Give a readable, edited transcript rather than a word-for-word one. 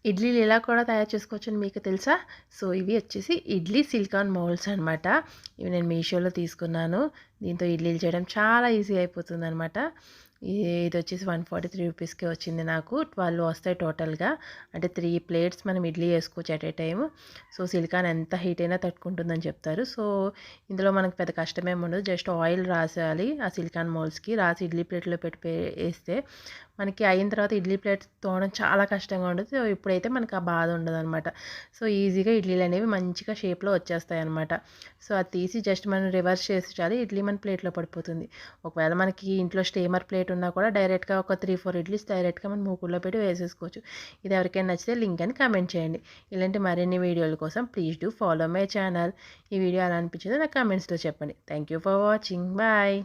ఇడ్లీలు ఇలా కూడా తయారు చేసుకోవచ్చని మీకు తెలుసా? సో, ఇవి వచ్చేసి ఇడ్లీ సిలికాన్ మౌల్డ్స్ అనమాట. ఇవి నేను మీషోలో తీసుకున్నాను. దీంతో ఇడ్లీలు చేయడం చాలా ఈజీ అయిపోతుందనమాట. ఇదొచ్చేసి 143 రూపీస్‌కే వచ్చింది నాకు. 12 వస్తాయి టోటల్‌గా. అంటే 3 ప్లేట్స్ మనం ఇడ్లీ చేసుకోవచ్చు at a time. So, silicon ఎంత హీట్ అయినా తట్టుకుంటుందని చెప్తారు. సో, ఇందులో మనకు పెద్ద కష్టమేమి ఉండదు. జస్ట్ ఆయిల్ రాసేయాలి ఆ సిలికాన్ మౌల్డ్స్‌కి. రాసి ఇడ్లీ ప్లేట్‌లో పెట్టి ఏస్తే మనకి అయిన తర్వాత ఇడ్లీ ప్లేట్ తోమడం చాలా కష్టంగా ఉండదు. సో, ఇప్పుడైతే మనకు ఆ బాధ ఉండదనమాట. సో, ఈజీగా ఇడ్లీలు అనేవి మంచిగా షేప్‌లో వచ్చేస్తాయన్నమాట. సో, అది తీసి జస్ట్ మనం రివర్స్ చేసి చాలు ఇడ్లీ మన ప్లేట్‌లో పడిపోతుంది. ఒకవేళ మనకి ఇంట్లో స్టీమర్ ప్లేట్ ఉన్నా కూడా డైరెక్ట్‌గా ఒక 3, 4 ఇడ్లీస్ డైరెక్ట్‌గా మనం మూకుడులో పెట్టి వేసేసుకోవచ్చు. ఇది ఎవరికైనా నచ్చితే లింక్ అని కామెంట్ చేయండి. ఇలాంటి మరిన్ని వీడియోల కోసం please do follow my channel. ఈ వీడియో ఎలా అనిపించిందో నాకు కామెంట్స్‌లో చెప్పండి. Thank you for watching. Bye.